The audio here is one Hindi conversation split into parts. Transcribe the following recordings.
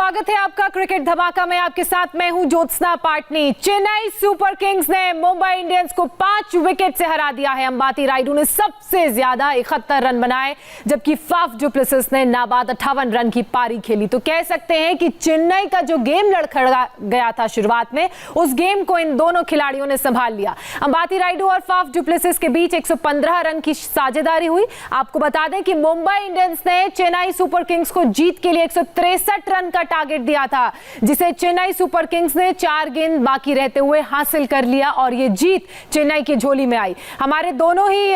स्वागत है आपका क्रिकेट धमाका में। आपके साथ मैं हूं ज्योत्सना पाटनी। चेन्नई सुपर किंग्स ने मुंबई इंडियंस को 5 विकेट से हरा दिया है। अंबाती रायडू ने सबसे ज्यादा 71 रन बनाए, जबकि फाफ डु प्लेसिस ने नाबाद 58 रन की पारी खेली। तो कह सकते हैं कि चेन्नई का जो गेम लड़खड़ा गया था शुरुआत में, उस गेम को इन दोनों खिलाड़ियों ने संभाल लिया। अंबाती रायडू और फाफ डु प्लेसिस के बीच 115 रन की साझेदारी हुई। आपको बता दें कि मुंबई इंडियंस ने चेन्नई सुपर किंग्स को जीत के लिए 163 रन का टारगेट दिया था, जिसे चेन्नई सुपर किंग्स ने 4 गेंद बाकी रहते हुए हासिल कर लिया और ये जीत चेन्नई की झोली में आई। हमारे दोनों ही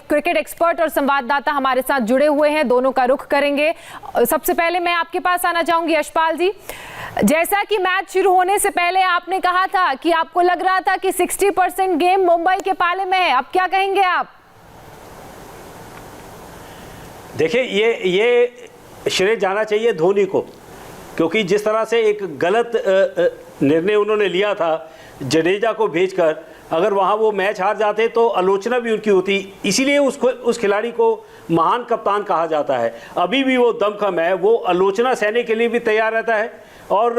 क्रिकेट एक्सपर्ट और संवाददाता हमारे साथ जुड़े हुए हैं, दोनों का रुख करेंगे। सबसे पहले मैं आपके पास आना चाहूंगी यशपाल जी। जैसा कि मैच शुरू होने से पहले आपने कहा था कि आपको लग रहा था कि 60% गेम मुंबई के पाले में है, अब क्या कहेंगे आप? देखिए, ये श्रेय जाना चाहिए धोनी को, क्योंकि जिस तरह से एक गलत निर्णय उन्होंने लिया था जडेजा को भेजकर, अगर वहाँ वो मैच हार जाते तो आलोचना भी उनकी होती। इसीलिए उस खिलाड़ी को महान कप्तान कहा जाता है। अभी भी वो दमखम है, वो आलोचना सहने के लिए भी तैयार रहता है और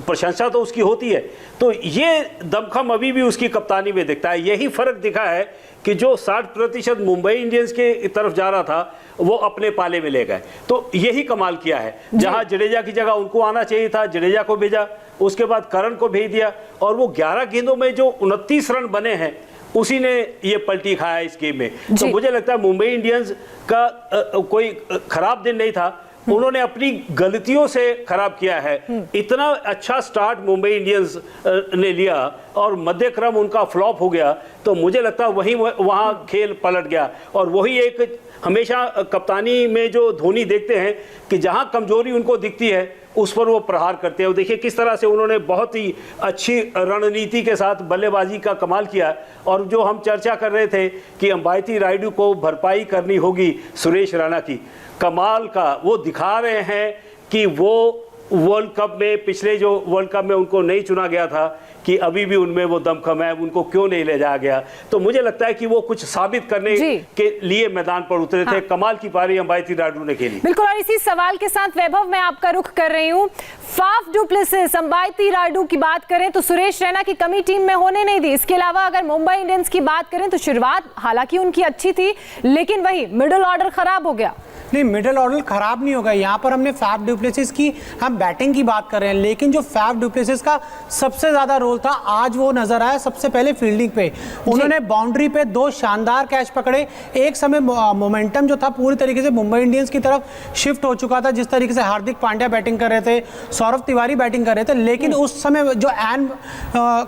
प्रशंसा तो उसकी होती है। तो ये दमखम अभी भी उसकी कप्तानी में दिखता है। यही फ़र्क दिखा है कि जो 60% मुंबई इंडियंस के तरफ जा रहा था वो अपने पाले में ले गए। तो यही कमाल किया है। जहां जडेजा की जगह उनको आना चाहिए था, जडेजा को भेजा, उसके बाद करण को भेज दिया और वो 11 गेंदों में जो 29 रन बने हैं उसी ने ये पलटी खाया इस गेम में। तो मुझे लगता है मुंबई इंडियंस का कोई खराब दिन नहीं था, उन्होंने अपनी गलतियों से खराब किया है। इतना अच्छा स्टार्ट मुंबई इंडियंस ने लिया और मध्य क्रम उनका फ्लॉप हो गया, तो मुझे लगता है वहाँ खेल पलट गया। और वही एक हमेशा कप्तानी में जो धोनी देखते हैं कि जहाँ कमजोरी उनको दिखती है उस पर वो प्रहार करते हैं। देखिए किस तरह से उन्होंने बहुत ही अच्छी रणनीति के साथ बल्लेबाजी का कमाल किया। और जो हम चर्चा कर रहे थे कि अंबाती रायडू को भरपाई करनी होगी सुरेश रैना की, कमाल का वो दिखा रहे हैं कि वो वर्ल्ड कप में, पिछले जो वर्ल्ड कप में उनको नहीं चुना गया था, कि अभी भी उनमें वो दमखम है, उनको क्यों नहीं ले जाया गया। तो मुझे लगता है कि वो कुछ साबित करने के लिए मैदान पर उतरे थे। कमाल की पारी अंबाती रायडू ने खेली। बिल्कुल। और इसी सवाल के साथ वैभव मैं आपका रुख कर रही हूँ। Faf du Plessis, Ambati Rayudu की बात करें तो सुरेश रैना की कमी टीम में होने नहीं दी। इसके अलावा अगर मुंबई इंडियंस की बात करें तो शुरुआत हालांकि उनकी अच्छी थी, लेकिन वही मिडिल ऑर्डर खराब हो गया। नहीं, मिडिल ऑर्डर खराब नहीं होगा। यहाँ पर हमने फाफ डु प्लेसिस की, हम बैटिंग की बात कर रहे हैं, लेकिन जो फाफ डु प्लेसिस का सबसे ज्यादा रोल था आज वो नजर आया सबसे पहले फील्डिंग पे। उन्होंने बाउंड्री पे 2 शानदार कैच पकड़े। एक समय मोमेंटम जो था पूरी तरीके से मुंबई इंडियंस की तरफ शिफ्ट हो चुका था, जिस तरीके से हार्दिक पांड्या बैटिंग कर रहे थे, सौरभ तिवारी बैटिंग कर रहे थे, लेकिन उस समय जो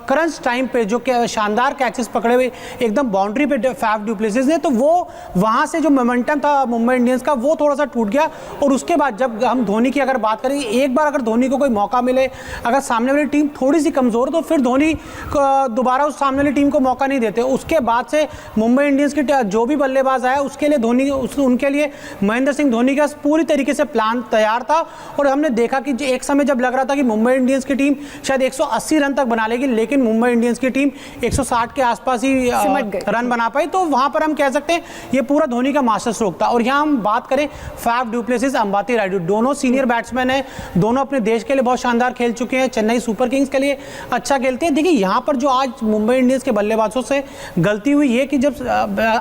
क्रंच टाइम पे जो शानदार कैचेस पकड़े हुए एकदम बाउंड्री पे फाफ डु प्लेसिस ने, तो वो वहां से जो मोमेंटम था मुंबई इंडियंस का वो थोड़ा सा टूट गया। और उसके बाद जब हम धोनी की अगर बात करें, एक बार अगर धोनी को कोई मौका मिले, अगर सामने वाली टीम थोड़ी सी कमजोर, तो फिर धोनी दोबारा उस सामने वाली टीम को मौका नहीं देते। उसके बाद से मुंबई इंडियंस की जो भी बल्लेबाज आया उसके लिए धोनी, उनके लिए महेंद्र सिंह धोनी का पूरी तरीके से प्लान तैयार था। और हमने देखा कि एक समय जब लग रहा था कि मुंबई इंडियंस की टीम शायद 180 रन तक बना लेगी, लेकिन मुंबई इंडियंस की टीम 160 के आसपास ही रन बना पाई। तो वहां पर हम कह सकते हैं ये पूरा धोनी का मास्टर स्ट्रोक था। और यहाँ हम बात करें Faf du Plessis, Ambati Rayudu, दोनों सीनियर बैट्समैन हैं, दोनों अपने देश के लिए बहुत शानदार खेल चुके हैं, चेन्नई सुपर किंग्स के लिए अच्छा खेलते हैं। देखिए यहाँ पर जो आज मुंबई इंडियंस के बल्लेबाजों से गलती हुई है कि जब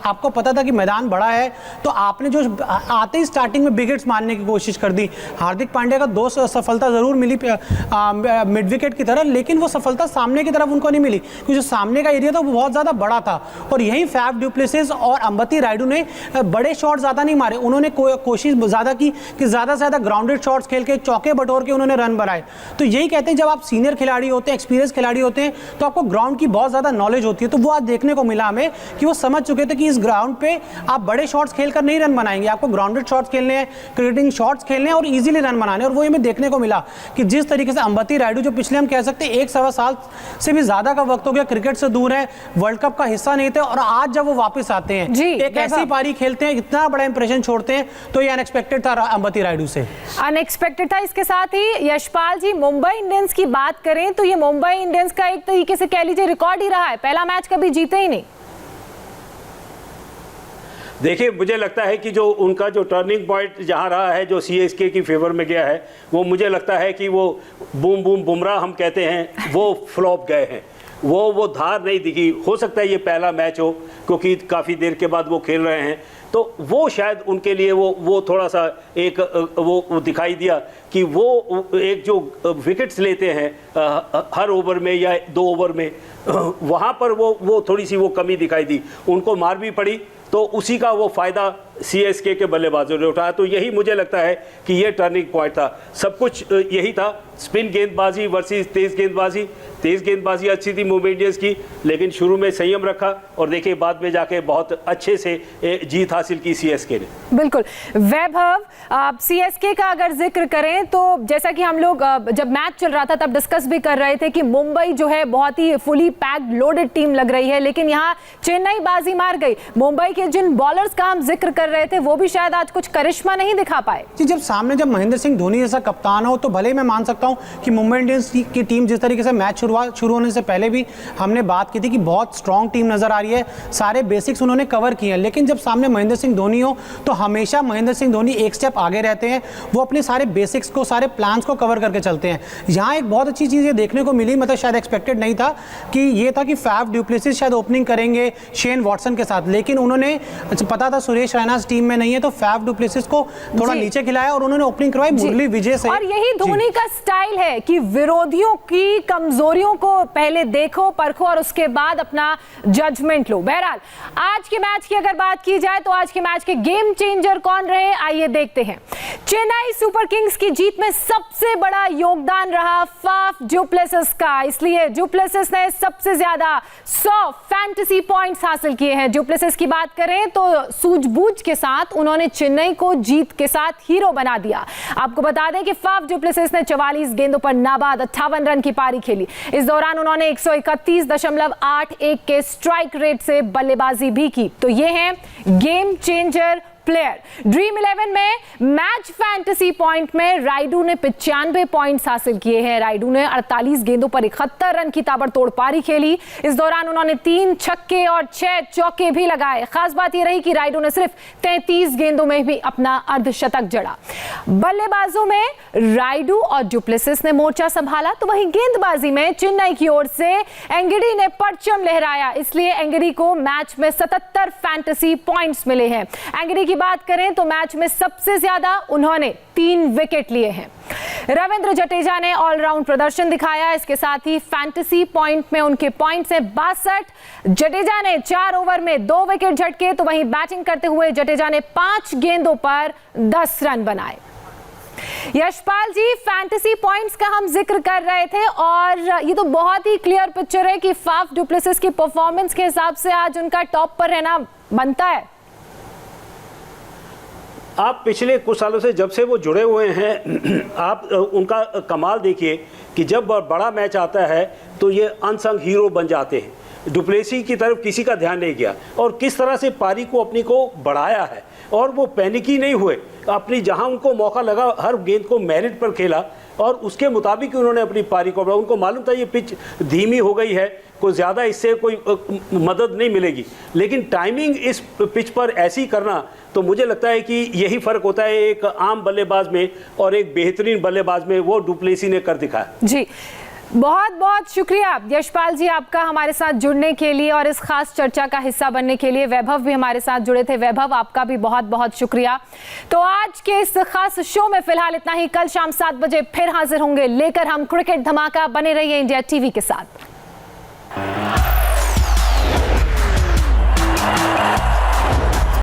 आपको पता था कि मैदान बड़ा है तो आपने जो आते ही स्टार्टिंग में विकेट्स मारने की कोशिश कर दी। हार्दिक पांड्या का 2 सफलता जरूर मिली मिड विकेट की तरह, लेकिन वो सफलता सामने की तरफ उनको नहीं मिली, क्योंकि जो सामने का एरिया था वो बहुत ज्यादा बड़ा था। और यही फाफ डु प्लेसिस और अंबाती रायडू ने बड़े शॉट ज्यादा नहीं मारे, उन्होंने कोशिश ज्यादा की कि ज्यादा से ज्यादा ग्राउंडेड शॉट्स खेल के चौके बटोर के उन्होंने रन बनाए। तो यही कहते हैं जब आप सीनियर खिलाड़ी होते हैं, एक्सपीरियंस खिलाड़ी होते हैं, तो आपको ग्राउंड की बहुत ज्यादा नॉलेज होती है। तो वो आज देखने को मिला हमें कि वो समझ चुके थे कि इस ग्राउंड पे आप बड़े शॉट्स खेलकर नहीं रन बनाएंगे, आपको ग्राउंडेड शॉट्स खेलने हैं, क्रिकेटिंग शॉट्स खेलने हैं और इजीली रन बनाने। और वो हमें देखने को मिला कि जिस तरीके से अंबाती रायडू, जो पिछले हम कह सकते हैं 1-1.25 साल से भी ज्यादा का वक्त हो गया क्रिकेट से दूर है, वर्ल्ड कप का हिस्सा नहीं थे, और आज जब वो वापस आते हैं एक ऐसी पारी खेलते हैं, इतना बड़ा इंप्रेशन छोड़ते हैं, तो ये अनएक्सपेक्टेड था अंबाती रायडू से, अनएक्सपेक्टेड था। इसके साथ ही यशपाल जी, मुंबई इंडियंस की बात करें तो ये मुंबई इंडियंस का एक तरीके से कह लीजिए रिकॉर्ड ही रहा है, पहला मैच कभी जीते ही नहीं। देखिए, मुझे लगता है कि जो उनका जो टर्निंग पॉइंट जहां रहा है, जो सीएसके की फेवर में गया है, वो मुझे लगता है कि वो बूम बूम बुमराह हम कहते हैं, वो फ्लॉप गए हैं। वो धार नहीं दिखी। हो सकता है ये पहला मैच हो, क्योंकि काफ़ी देर के बाद वो खेल रहे हैं, तो वो शायद उनके लिए वो थोड़ा सा एक वो दिखाई दिया कि वो एक जो विकेट्स लेते हैं हर ओवर में या 2 ओवर में, वहाँ पर वो थोड़ी सी वो कमी दिखाई दी, उनको मार भी पड़ी। तो उसी का वो फ़ायदा सीएसके के बल्लेबाजों ने उठाया। तो यही मुझे लगता है कि ये टर्निंग पॉइंट था। सब कुछ यही था, स्पिन गेंदबाजी वर्सेस तेज़ गेंदबाजी। तेज़ गेंदबाजी अच्छी थी मुंबई इंडियंस की, लेकिन शुरू में संयम रखा और देखिए बाद में जाके बहुत अच्छे से जीत हासिल की सीएसके ने। बिल्कुल। वैभव, सीएसके का अगर जिक्र करें तो जैसा कि हम लोग जब मैच चल रहा था तब डिस्कस भी कर रहे थे कि मुंबई जो है बहुत ही फुली पैक्ड लोडेड टीम लग रही है, लेकिन यहाँ चेन्नई बाजी मार गई। मुंबई के जिन बॉलर्स का हम जिक्र कर रहे थे वो भी शायद आज कुछ करिश्मा नहीं दिखा पाए। जी, जब महेंद्र सिंह धोनी जैसा कप्तान हो तो भले मैं मान सकता हूं कि मुंबई इंडियंस की टीम जिस तरीके से मैच शुरू होने से पहले भी हमने बात की थी कि बहुत स्ट्रांग टीम नजर आ रही है, सारे बेसिक्स उन्होंने कवर किए हैं, लेकिन जब सामने महेंद्र सिंह धोनी हो तो हमेशा महेंद्र सिंह धोनी एक स्टेप आगे रहते हैं। वो अपने सारे बेसिक्स को, सारे प्लान्स को कवर करके चलते हैं। यहाँ एक बहुत अच्छी चीज़ ये देखने को मिली, मतलब शायद एक्सपेक्टेड नहीं था कि ये था कि फैफ डु प्लेसिस शायद ओपनिंग करेंगे शेन वॉटसन के साथ, लेकिन उन्होंने पता था सुरेश रैना टीम में नहीं है तो फैफ डु प्लेसिस को थोड़ा नीचे खिलाया और उन्होंने ओपनिंग करवाई मुरली विजय से। और यही धोनी का स्टाइल है कि विरोधियों की कमजोरियों को पहले देखो, परखो और उसके बाद अपना जजमेंट लो। बहरहाल आज के मैच की अगर बात की जाए तो आज के मैच के गेम चेंजर कौन रहे, आइए देखते हैं। चेन्नई सुपर किंग्स की जीत में सबसे बड़ा योगदान रहा फाफ डु प्लेसिस का, इसलिए डु प्लेसिस ने सबसे ज्यादा 100 फैंटेसी पॉइंट्स हासिल किए हैं। डु प्लेसिस की बात करें तो सूझबूझ के साथ उन्होंने चेन्नई को जीत के साथ हीरो बना दिया। आपको बता दें कि फाफ डु प्लेसिस ने 44 गेंदों पर नाबाद 58 रन की पारी खेली। इस दौरान उन्होंने 131.81 के स्ट्राइक रेट से बल्लेबाजी भी की। तो ये है गेम चेंजर प्लेयर। ड्रीम 11 में मैच फैंटेसी पॉइंट में राइडू ने 95 पॉइंट्स हासिल किए हैं। राइडू ने 48 गेंदों पर 71 रन की ताबड़तोड़ पारी खेली। इस दौरान उन्होंने 3 छक्के और 6 चौके भी लगाए। खास बात यह रही कि राइडू ने सिर्फ 33 गेंदों में भी अपना अर्धशतक जड़ा। बल्लेबाजों में राइडू और डु प्लेसिस ने मोर्चा संभाला, तो वहीं गेंदबाजी में चेन्नई की ओर से एंगडी ने परचम लहराया, इसलिए एंगडी को मैच में 77 फैंटेसी पॉइंट्स मिले हैं। एंगडी की बात करें तो मैच में सबसे ज्यादा उन्होंने 3 विकेट लिए हैं। रविंद्र जडेजा ने ऑलराउंड प्रदर्शन दिखाया, इसके साथ ही फैंटेसी पॉइंट में उनके पॉइंट्स हैं 62। जडेजा ने 4 ओवर में 2 विकेट झटके, तो वहीं बैटिंग करते हुए जडेजा ने 5 गेंदों पर 10 रन बनाए। यशपाल जी, फैंटेसी पॉइंट्स का हम जिक्र कर रहे थे और ये तो बहुत ही क्लियर पिक्चर है कि फाफ डु प्लेसिस की परफॉर्मेंस के हिसाब से आज उनका टॉप पर रहना बनता है। आप पिछले कुछ सालों से जब से वो जुड़े हुए हैं, आप उनका कमाल देखिए कि जब बड़ा मैच आता है तो ये अनसंग हीरो बन जाते हैं। डु प्लेसिस की तरफ किसी का ध्यान नहीं गया और किस तरह से पारी को अपनी को बढ़ाया है, और वो पैनिकी नहीं हुए, अपनी जहां उनको मौका लगा हर गेंद को मेरिट पर खेला और उसके मुताबिक उन्होंने अपनी पारी को बढ़ाया। उनको मालूम था ये पिच धीमी हो गई है, कोई ज़्यादा इससे कोई मदद नहीं मिलेगी, लेकिन टाइमिंग इस पिच पर ऐसी करना, तो मुझे लगता है कि यही फ़र्क होता है एक आम बल्लेबाज में और एक बेहतरीन बल्लेबाज में, वो डु प्लेसिस ने कर दिखाया। जी, बहुत बहुत शुक्रिया यशपाल जी आपका हमारे साथ जुड़ने के लिए और इस खास चर्चा का हिस्सा बनने के लिए। वैभव भी हमारे साथ जुड़े थे। वैभव, आपका भी बहुत बहुत शुक्रिया। तो आज के इस खास शो में फिलहाल इतना ही। कल शाम 7 बजे फिर हाजिर होंगे लेकर हम क्रिकेट धमाका। बने रहिए इंडिया टीवी के साथ।